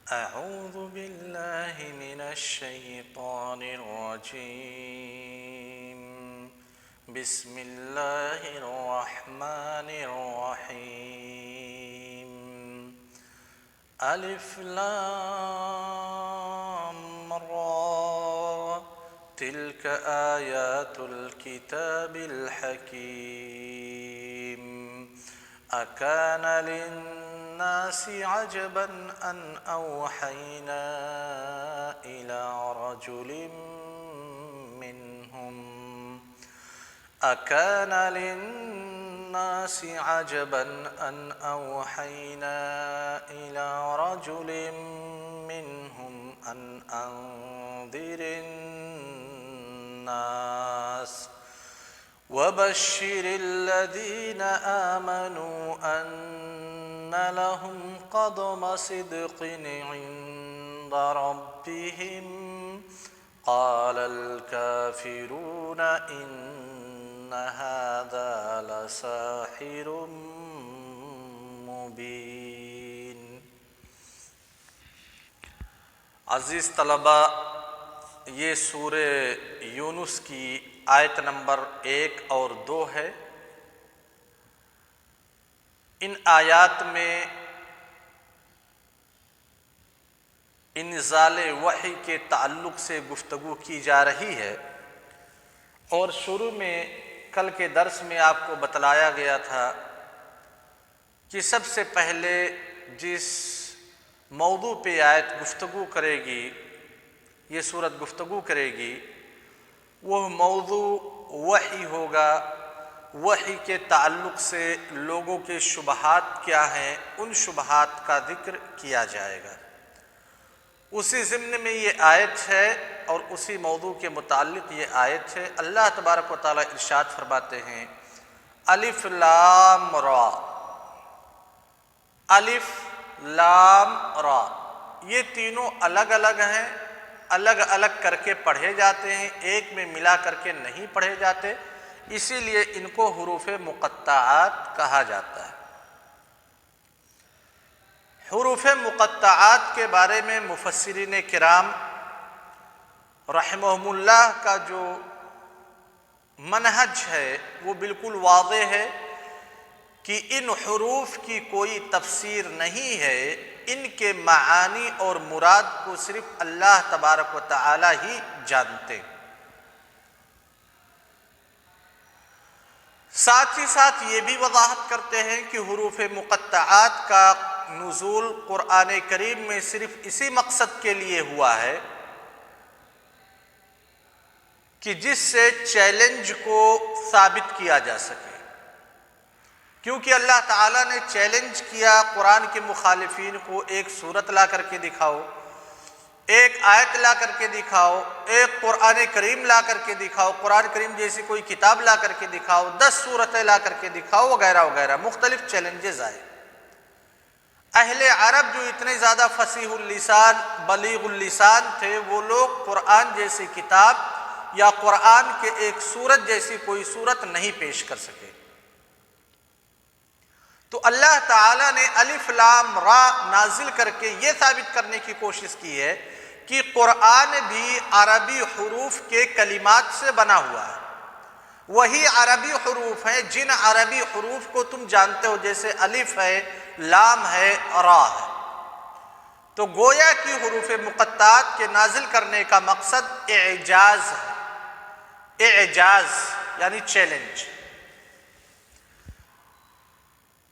أعوذ بالله من الشيطان الرجيم. بسم الله الرحمن الرحيم. ألف لام را تلك آيات الكتاب الحكيم. أكان للناس عجبا أن أوحينا إلى رجل منهم أكان للناس عجبا أن أوحينا إلى رجل منهم أن أنذر الناس وبشر الذين آمنوا أن لهم قدم صدق عند ربهم. قال الكافرون إن هذا لساحر مبين. عزیز طلبہ، یہ سورہ یونس کی آیت نمبر 1 اور 2 ہے. ان آیات میں انزال وحی کے تعلق سے گفتگو کی جا رہی ہے، اور شروع میں کل کے درس میں آپ کو بتلایا گیا تھا کہ سب سے پہلے جس موضوع پہ آیت گفتگو کرے گی، یہ سورت گفتگو کرے گی، وہ موضوع وحی ہوگا. وحی کے تعلق سے لوگوں کے شبہات کیا ہیں، ان شبہات کا ذکر کیا جائے گا. اسی ضمن میں یہ آیت ہے اور اسی موضوع کے متعلق یہ آیت ہے. اللہ تبارک و تعالیٰ ارشاد فرماتے ہیں الف لام را. الف لام را یہ تینوں الگ الگ ہیں، الگ الگ کر کے پڑھے جاتے ہیں، ایک میں ملا کر کے نہیں پڑھے جاتے، اسی لیے ان کو حروف مقطعات کہا جاتا ہے. حروف مقطعات کے بارے میں مفسرین کرام رحمہم اللہ کا جو منہج ہے وہ بالکل واضح ہے کہ ان حروف کی کوئی تفسیر نہیں ہے، ان کے معانی اور مراد کو صرف اللہ تبارک و تعالی ہی جانتے. ساتھ ہی ساتھ یہ بھی وضاحت کرتے ہیں کہ حروف مقطعات کا نزول قرآن کریم میں صرف اسی مقصد کے لیے ہوا ہے کہ جس سے چیلنج کو ثابت کیا جا سکے. کیونکہ اللہ تعالیٰ نے چیلنج کیا قرآن کے مخالفین کو، ایک سورت لا کر کے دکھاؤ، ایک آیت لا کر کے دکھاؤ، ایک قرآن کریم لا کر کے دکھاؤ، قرآن کریم جیسی کوئی کتاب لا کر کے دکھاؤ، 10 سورتیں لا کر کے دکھاؤ، وغیرہ وغیرہ مختلف چیلنجز آئے. اہل عرب جو اتنے زیادہ فصیح اللسان بلیغ اللسان تھے، وہ لوگ قرآن جیسی کتاب یا قرآن کے ایک سورت جیسی کوئی سورت نہیں پیش کر سکے. تو اللہ تعالیٰ نے الف لام را نازل کر کے یہ ثابت کرنے کی کوشش کی ہے کہ قرآن بھی عربی حروف کے کلمات سے بنا ہوا ہے. وہی عربی حروف ہیں جن عربی حروف کو تم جانتے ہو، جیسے الف ہے، لام ہے، را ہے. تو گویا کی حروف مقطعات کے نازل کرنے کا مقصد اعجاز ہے. اعجاز یعنی چیلنج.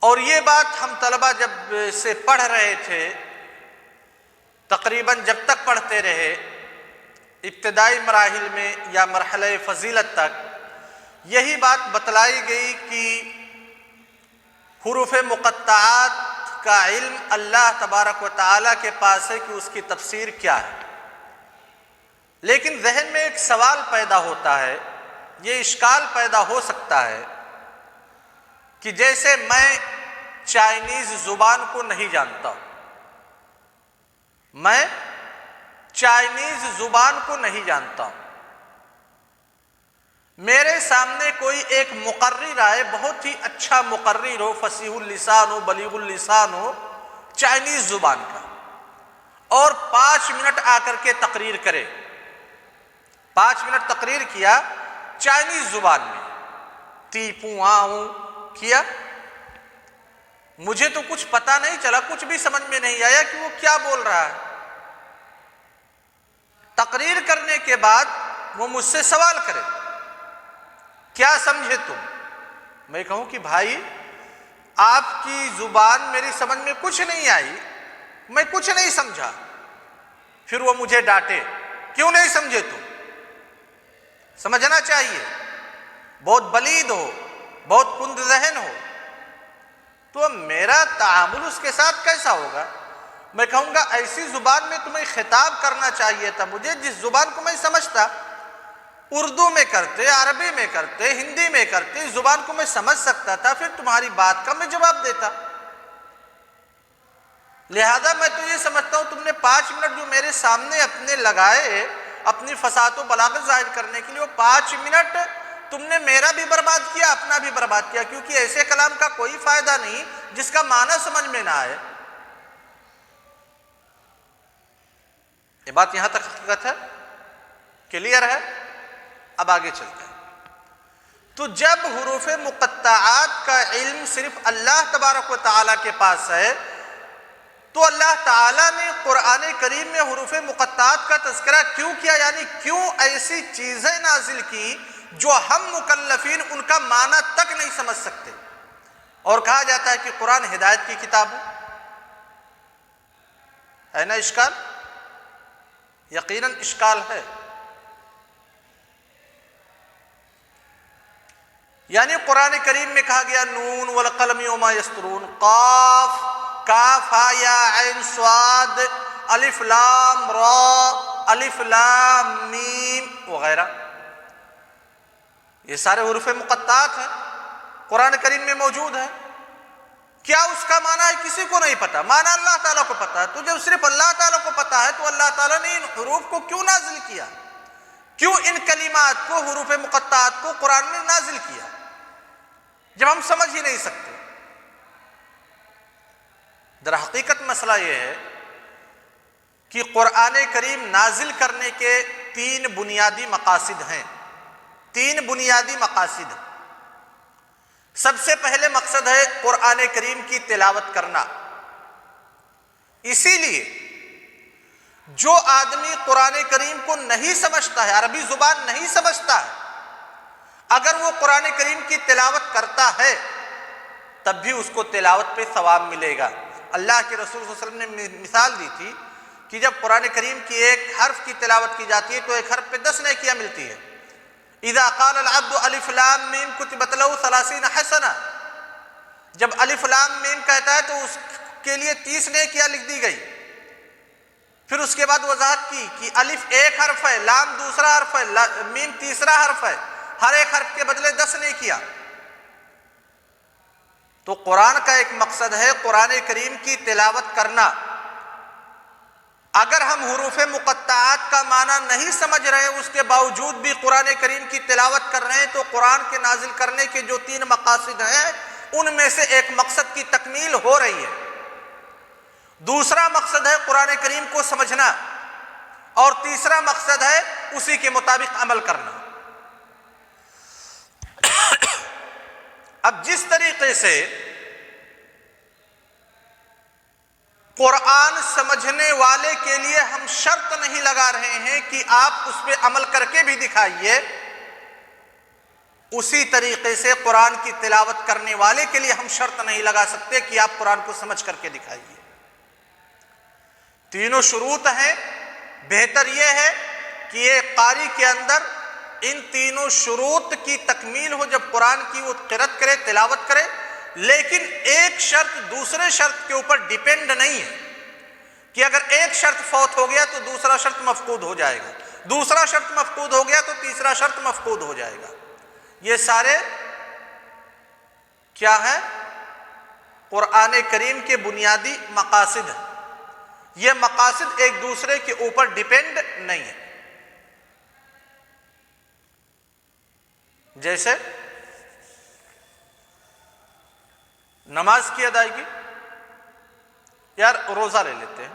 اور یہ بات ہم طلبہ جب سے پڑھ رہے تھے، تقریباً جب تک پڑھتے رہے ابتدائی مراحل میں یا مرحلہ فضیلت تک، یہی بات بتلائی گئی کہ حروف مقطعات کا علم اللہ تبارک و تعالیٰ کے پاس ہے کہ اس کی تفسیر کیا ہے. لیکن ذہن میں ایک سوال پیدا ہوتا ہے، یہ اشکال پیدا ہو سکتا ہے کہ جیسے میں چائنیز زبان کو نہیں جانتا ہوں، میں چائنیز زبان کو نہیں جانتا ہوں، میرے سامنے کوئی ایک مقرر آئے، بہت ہی اچھا مقرر ہو، فصیح اللسان ہو، بلیغ اللسان ہو، چائنیز زبان کا، اور 5 منٹ آ کر کے تقریر کرے. 5 منٹ تقریر کیا چائنیز زبان میں، تی پو آؤں کیا. مجھے تو کچھ پتا نہیں چلا، کچھ بھی سمجھ میں نہیں آیا کہ وہ کیا بول رہا ہے. تقریر کرنے کے بعد وہ مجھ سے سوال کرے، کیا سمجھے تم؟ میں کہوں کہ بھائی آپ کی زبان میری سمجھ میں کچھ نہیں آئی، میں کچھ نہیں سمجھا. پھر وہ مجھے ڈانٹے، کیوں نہیں سمجھے تم؟ سمجھنا چاہیے. بہت بلید ہو، بہت کند ذہن ہو، تو میرا تعامل اس کے ساتھ کیسا ہوگا؟ میں کہوں گا ایسی زبان میں تمہیں خطاب کرنا چاہیے تھا مجھے جس زبان کو میں سمجھتا. اردو میں کرتے، عربی میں کرتے، ہندی میں کرتے، اس زبان کو میں سمجھ سکتا تھا، پھر تمہاری بات کا میں جواب دیتا. لہذا میں تو یہ سمجھتا ہوں تم نے 5 منٹ جو میرے سامنے اپنے لگائے اپنی فصاحت و بلاغت ظاہر کرنے کے لیے، وہ 5 منٹ تم نے میرا بھی برباد کیا، اپنا بھی برباد کیا، کیونکہ ایسے کلام کا کوئی فائدہ نہیں جس کا معنی سمجھ میں نہ آئے. یہ بات یہاں تک حقیقت ہے، کلیئر ہے؟ اب آگے چلتے ہیں. تو جب حروف مقطعات کا علم صرف اللہ تبارک و تعالیٰ کے پاس ہے، تو اللہ تعالیٰ نے قرآن کریم میں حروف مقطعات کا تذکرہ کیوں کیا؟ یعنی کیوں ایسی چیزیں نازل کی جو ہم مکلفین ان کا معنی تک نہیں سمجھ سکتے؟ اور کہا جاتا ہے کہ قرآن ہدایت کی کتاب ہے نا. اشکال؟ یقیناً اشکال ہے. یعنی قرآن کریم میں کہا گیا نون والقلم وما یسطرون، قاف کاف ہا یا عین صاد الف لام را الف لام میم وغیرہ، یہ سارے حروف مقطعات ہیں، قرآن کریم میں موجود ہیں. کیا اس کا معنی ہے؟ کسی کو نہیں پتا، معنی اللہ تعالیٰ کو پتا ہے. تو جب صرف اللہ تعالیٰ کو پتا ہے تو اللہ تعالیٰ نے ان حروف کو کیوں نازل کیا؟ کیوں ان کلمات کو، حروف مقطعات کو قرآن میں نازل کیا جب ہم سمجھ ہی نہیں سکتے؟ در حقیقت مسئلہ یہ ہے کہ قرآن کریم نازل کرنے کے 3 بنیادی مقاصد ہیں. 3 بنیادی مقاصد. سب سے پہلے مقصد ہے قرآن کریم کی تلاوت کرنا. اسی لیے جو آدمی قرآن کریم کو نہیں سمجھتا ہے، عربی زبان نہیں سمجھتا ہے، اگر وہ قرآن کریم کی تلاوت کرتا ہے تب بھی اس کو تلاوت پہ ثواب ملے گا. اللہ کے رسول صلی اللہ علیہ وسلم نے مثال دی تھی کہ جب قرآن کریم کی ایک حرف کی تلاوت کی جاتی ہے تو ایک حرف پہ 10 نیکیاں ملتی ہے. اذا قال العبد الف لام میم کتبت له 30 حسنہ، جب الف لام میم کہتا ہے تو اس کے لیے 30 نیکیاں لکھ دی گئی. پھر اس کے بعد وضاحت کی کہ الف ایک حرف ہے، لام دوسرا حرف ہے، میم تیسرا حرف ہے، ہر ایک حرف کے بدلے 10 نیکیاں. تو قرآن کا ایک مقصد ہے قرآن کریم کی تلاوت کرنا. اگر ہم حروف مقطعات کا معنی نہیں سمجھ رہے ہیں اس کے باوجود بھی قرآن کریم کی تلاوت کر رہے ہیں تو قرآن کے نازل کرنے کے جو 3 مقاصد ہیں ان میں سے ایک مقصد کی تکمیل ہو رہی ہے. دوسرا مقصد ہے قرآن کریم کو سمجھنا، اور تیسرا مقصد ہے اسی کے مطابق عمل کرنا. اب جس طریقے سے قرآن سمجھنے والے کے لیے ہم شرط نہیں لگا رہے ہیں کہ آپ اس پہ عمل کر کے بھی دکھائیے، اسی طریقے سے قرآن کی تلاوت کرنے والے کے لیے ہم شرط نہیں لگا سکتے کہ آپ قرآن کو سمجھ کر کے دکھائیے. تینوں شروط ہیں. بہتر یہ ہے کہ ایک قاری کے اندر ان تینوں شروط کی تکمیل ہو جب قرآن کی وہ قرأت کرے، تلاوت کرے، لیکن ایک شرط دوسرے شرط کے اوپر ڈیپینڈ نہیں ہے کہ اگر ایک شرط فوت ہو گیا تو دوسرا شرط مفقود ہو جائے گا، دوسرا شرط مفقود ہو گیا تو تیسرا شرط مفقود ہو جائے گا. یہ سارے کیا ہیں؟ قرآن کریم کے بنیادی مقاصد ہیں. یہ مقاصد ایک دوسرے کے اوپر ڈیپینڈ نہیں ہے. جیسے نماز کی ادائیگی، یار روزہ لے لیتے ہیں.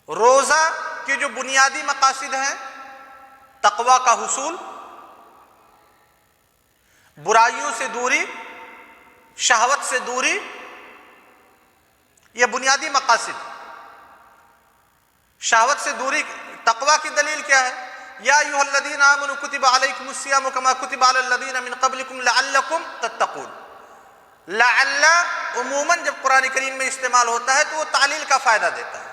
روزہ کے جو بنیادی مقاصد ہیں، تقویٰ کا حصول، برائیوں سے دوری، شہوت سے دوری، یہ بنیادی مقاصد۔ شہوت سے دوری، تقویٰ کی دلیل کیا ہے؟ یا ایھا الذین آمنوا کتب علیکم الصیام کما کتب علی الذین من قبلکم لعلکم تتقون۔ لعل عموماً جب قرآن کریم میں استعمال ہوتا ہے تو وہ تعلیل کا فائدہ دیتا ہے،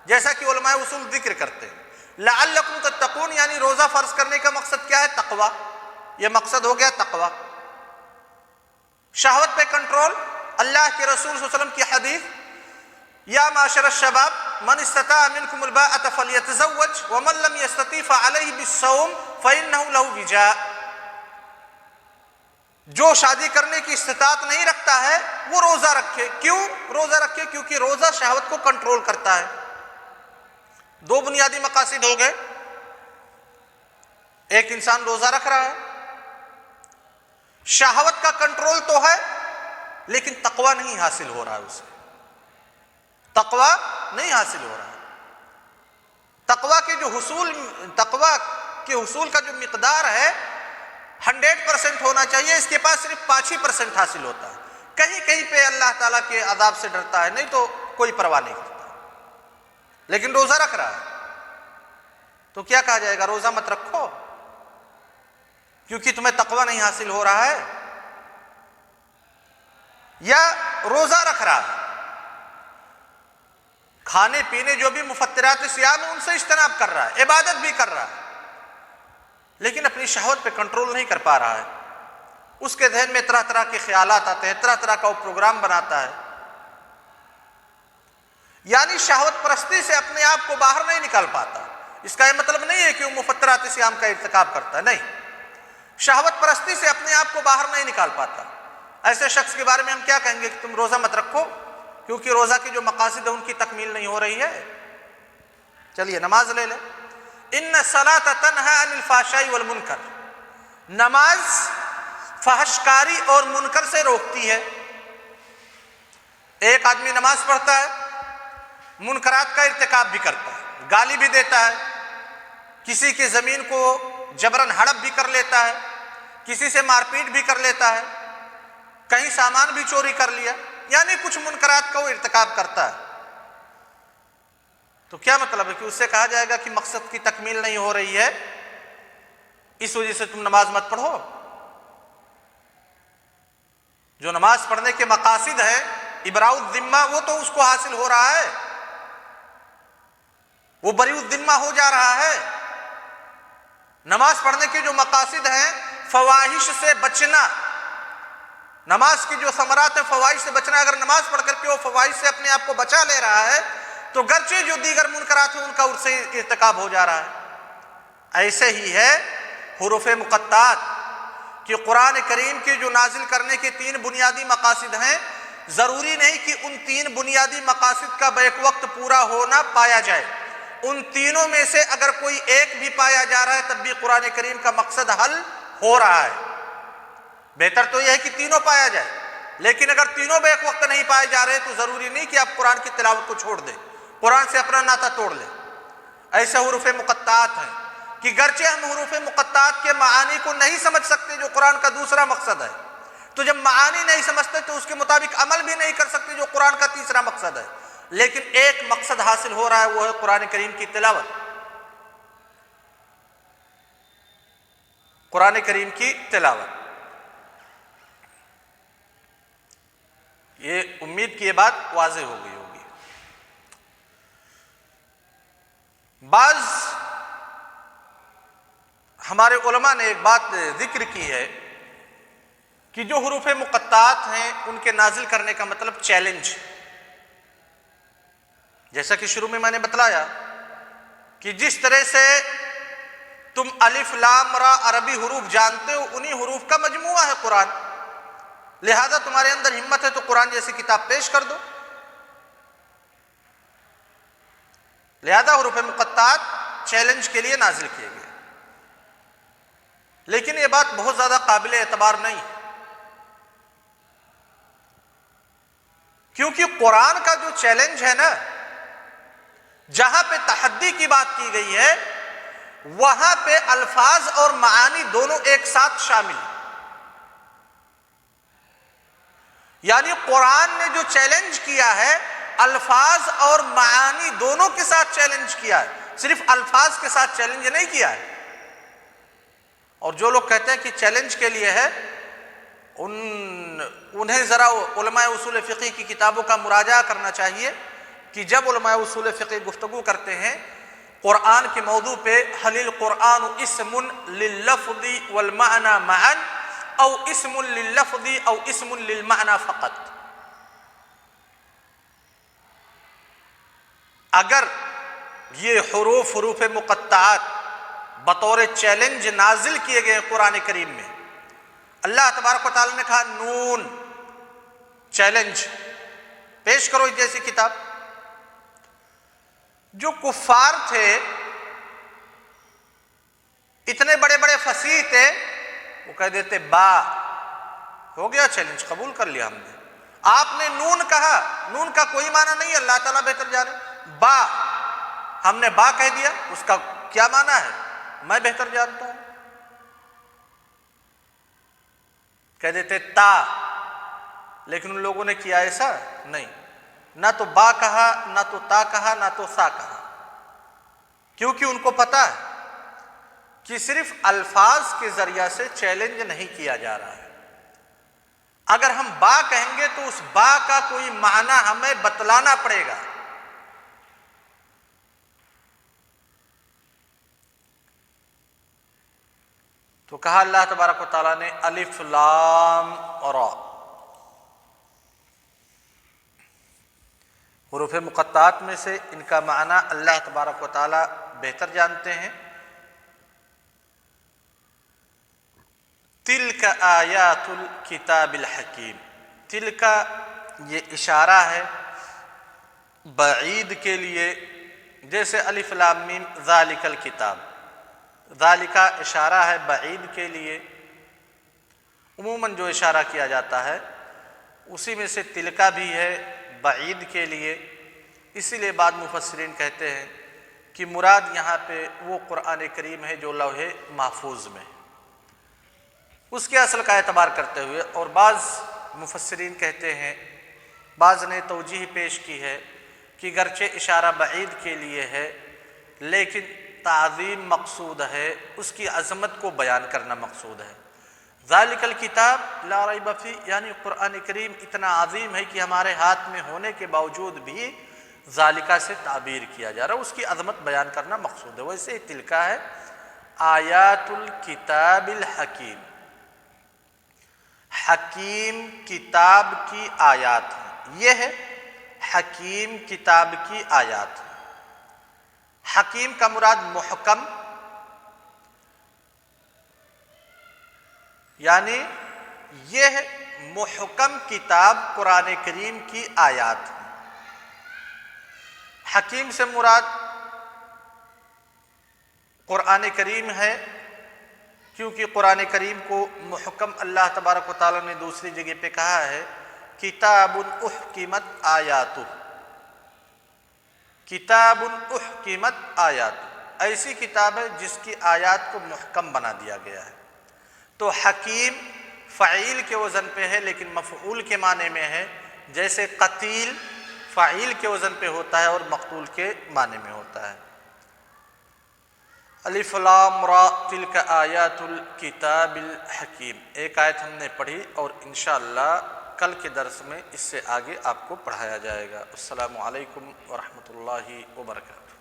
جیسا کہ علماء اصول ذکر کرتے ہیں۔ لعلکم تتقون یعنی روزہ فرض کرنے کا مقصد کیا ہے؟ تقویٰ۔ یہ مقصد ہو گیا تقویٰ۔ شہوت پہ کنٹرول، اللہ کے رسول صلی اللہ علیہ وسلم کی حدیث، یا معاشر الشباب من استطاع منکم الباءۃ فلیتزوج ومن لم یستطع فعلیہ بالصوم فإنہ لہ وجاء۔ جو شادی کرنے کی استطاعت نہیں رکھتا ہے وہ روزہ رکھے۔ کیوں روزہ رکھے؟ کیونکہ روزہ شہوت کو کنٹرول کرتا ہے۔ دو بنیادی مقاصد ہو گئے، ایک انسان روزہ رکھ رہا ہے، شہوت کا کنٹرول تو ہے لیکن تقویٰ نہیں حاصل ہو رہا ہے، اسے تقویٰ نہیں حاصل ہو رہا ہے۔ تقویٰ کے حصول کا جو مقدار ہے 100% ہونا چاہیے، اس کے پاس صرف 5% حاصل ہوتا ہے۔ کہیں کہیں پہ اللہ تعالیٰ کے عذاب سے ڈرتا ہے، نہیں تو کوئی پرواہ نہیں کرتا، لیکن روزہ رکھ رہا ہے تو کیا کہا جائے گا؟ روزہ مت رکھو کیونکہ تمہیں تقویٰ نہیں حاصل ہو رہا ہے۔ یا روزہ رکھ رہا ہے، کھانے پینے جو بھی مفطرات صیام ہیں ان سے اجتناب کر رہا ہے، عبادت بھی کر رہا ہے، لیکن اپنی شہوت پہ کنٹرول نہیں کر پا رہا ہے۔ اس کے ذہن میں طرح طرح کے خیالات آتے ہیں، طرح طرح کا وہ پروگرام بناتا ہے، یعنی شہوت پرستی سے اپنے آپ کو باہر نہیں نکال پاتا۔ اس کا یہ مطلب نہیں ہے کہ وہ مفطرات صیام کا ارتکاب کرتا ہے، نہیں، شہوت پرستی سے اپنے آپ کو باہر نہیں نکال پاتا۔ ایسے شخص کے بارے میں ہم کیا کہیں گے کہ تم روزہ مت رکھو کیونکہ روزہ کی جو مقاصد ہے ان کی تکمیل نہیں ہو رہی ہے۔ چلیے نماز لے لیں۔ ان الصلاۃ تنہی عن الفحشاء والمنکر، نماز فحش کاری اور منکر سے روکتی ہے۔ ایک آدمی نماز پڑھتا ہے، منکرات کا ارتکاب بھی کرتا ہے، گالی بھی دیتا ہے، کسی کی زمین کو جبراً ہڑپ بھی کر لیتا ہے، کسی سے مار پیٹ بھی کر لیتا ہے، کہیں سامان بھی چوری کر لیا، یعنی کچھ منکرات کا وہ ارتکاب کرتا ہے۔ تو کیا مطلب ہے کہ اس سے کہا جائے گا کہ مقصد کی تکمیل نہیں ہو رہی ہے، اس وجہ سے تم نماز مت پڑھو؟ جو نماز پڑھنے کے مقاصد ہیں، ابراء الذمہ، وہ تو اس کو حاصل ہو رہا ہے، وہ بریء الذمہ ہو جا رہا ہے۔ نماز پڑھنے کے جو مقاصد ہیں، فواحش سے بچنا، نماز کی جو ثمرات ہیں فواحش سے بچنا، اگر نماز پڑھ کر کے وہ فواحش سے اپنے آپ کو بچا لے رہا ہے تو گرچہ جو دیگر منکرات ہیں ان کا اس سے ارتکاب ہو جا رہا ہے۔ ایسے ہی ہے حروف مقطعات کہ قرآن کریم کے جو نازل کرنے کے 3 بنیادی مقاصد ہیں، ضروری نہیں کہ ان 3 بنیادی مقاصد کا بیک وقت پورا ہونا پایا جائے، ان تینوں میں سے اگر کوئی ایک بھی پایا جا رہا ہے تب بھی قرآن کریم کا مقصد حل ہو رہا ہے۔ بہتر تو یہ ہے کہ تینوں پایا جائے، لیکن اگر تینوں بیک وقت نہیں پائے جا رہے تو ضروری نہیں کہ آپ قرآن کی تلاوت کو چھوڑ دیں، قرآن سے اپنا ناطہ توڑ لیں۔ ایسے حروف مقطعات ہیں کہ گرچہ ہم حروف مقطعات کے معانی کو نہیں سمجھ سکتے جو قرآن کا دوسرا مقصد ہے، تو جب معانی نہیں سمجھتے تو اس کے مطابق عمل بھی نہیں کر سکتے جو قرآن کا تیسرا مقصد ہے، لیکن ایک مقصد حاصل ہو رہا ہے، وہ ہے قرآن کریم کی تلاوت، قرآن کریم کی تلاوت۔ یہ امید کی یہ بات واضح ہو گئی ہوگی۔ بعض ہمارے علماء نے ایک بات ذکر کی ہے کہ جو حروف مقطعات ہیں ان کے نازل کرنے کا مطلب چیلنج، جیسا کہ شروع میں نے بتلایا کہ جس طرح سے تم الف لام را عربی حروف جانتے ہو، انہی حروف کا مجموعہ ہے قرآن، لہذا تمہارے اندر ہمت ہے تو قرآن جیسی کتاب پیش کر دو۔ لہذا حروف مقطعات چیلنج کے لیے نازل کیے گئے، لیکن یہ بات بہت زیادہ قابل اعتبار نہیں، کیونکہ قرآن کا جو چیلنج ہے نا، جہاں پہ تحدی کی بات کی گئی ہے وہاں پہ الفاظ اور معانی دونوں ایک ساتھ شامل ہیں۔ یعنی قرآن نے جو چیلنج کیا ہے الفاظ اور معانی دونوں کے ساتھ چیلنج کیا ہے، صرف الفاظ کے ساتھ چیلنج نہیں کیا ہے۔ اور جو لوگ کہتے ہیں کہ چیلنج کے لیے ہے انہیں ذرا علماء اصول فقہ کی کتابوں کا مراجعہ کرنا چاہیے کہ جب علماء اصول فقہ گفتگو کرتے ہیں قرآن کے موضوع پہ هل القرآن اسم لللفظ والمعنى معا او اسم لللفظ او اسم للمعنى فقط، اگر یہ حروف مقطعات بطور چیلنج نازل کیے گئے قرآن کریم میں، اللہ تبارک و تعالیٰ نے کہا نون چیلنج پیش کرو جیسی کتاب، جو کفار تھے اتنے بڑے بڑے فصیح تھے وہ کہہ دیتے با، ہو گیا چیلنج قبول کر لیا ہم نے۔ آپ نے نون کہا، نون کا کوئی معنی نہیں، اللہ تعالیٰ بہتر جانے، با ہم نے با کہہ دیا، اس کا کیا معنی ہے میں بہتر جانتا ہوں۔ کہہ دیتے تا، لیکن ان لوگوں نے کیا ایسا نہیں، نہ تو با کہا، نہ تو تا کہا، نہ تو سا کہا، کیونکہ ان کو پتا ہے کہ صرف الفاظ کے ذریعہ سے چیلنج نہیں کیا جا رہا ہے، اگر ہم با کہیں گے تو اس با کا کوئی معنی ہمیں بتلانا پڑے گا۔ تو کہا اللہ تبارک و تعالیٰ نے الف لام را، حروف مقطعات میں سے ان کا معنی اللہ تبارک و تعالیٰ بہتر جانتے ہیں۔ تلک آیات الکتاب الحکیم، تلک یہ اشارہ ہے بعید کے لیے، جیسے الف لام میم ذالک الکتاب، ذالک اشارہ ہے بعید کے لیے، عموماً جو اشارہ کیا جاتا ہے اسی میں سے تلکا بھی ہے بعید کے لیے، اسی لیے بعض مفسرین کہتے ہیں کہ مراد یہاں پہ وہ قرآن کریم ہے جو لوح محفوظ میں، اس کے اصل کا اعتبار کرتے ہوئے، اور بعض مفسرین کہتے ہیں، بعض نے توجیہ پیش کی ہے کہ گرچہ اشارہ بعید کے لیے ہے لیکن تعظیم مقصود ہے، اس کی عظمت کو بیان کرنا مقصود ہے۔ ذالک الکتاب لا ریب فیہ، یعنی قرآن کریم اتنا عظیم ہے کہ ہمارے ہاتھ میں ہونے کے باوجود بھی ذالکہ سے تعبیر کیا جا رہا ہے، اس کی عظمت بیان کرنا مقصود ہے۔ ویسے تلکہ ہے آیات الکتاب الحکیم، حکیم کتاب کی آیات ہیں، یہ ہے حکیم کتاب کی آیات ہیں۔ حکیم کا مراد محکم، یعنی یہ محکم کتاب قرآن کریم کی آیات ہیں۔ حکیم سے مراد قرآن کریم ہے، کیونکہ قرآن کریم کو محکم اللہ تبارک و تعالیٰ نے دوسری جگہ پہ کہا ہے کتاب احکمت آیاتہ، کتاب احکمت آیاتہ، ایسی کتاب ہے جس کی آیات کو محکم بنا دیا گیا ہے۔ تو حکیم فعیل کے وزن پہ ہے لیکن مفعول کے معنی میں ہے، جیسے قتیل فعیل کے وزن پہ ہوتا ہے اور مقتول کے معنی میں ہوتا ہے۔ الف لام را تلک آیات الکتاب الحکیم، ایک آیت ہم نے پڑھی اور انشاءاللہ کل کے درس میں اس سے آگے آپ کو پڑھایا جائے گا۔ السلام علیکم ورحمۃ اللہ وبرکاتہ۔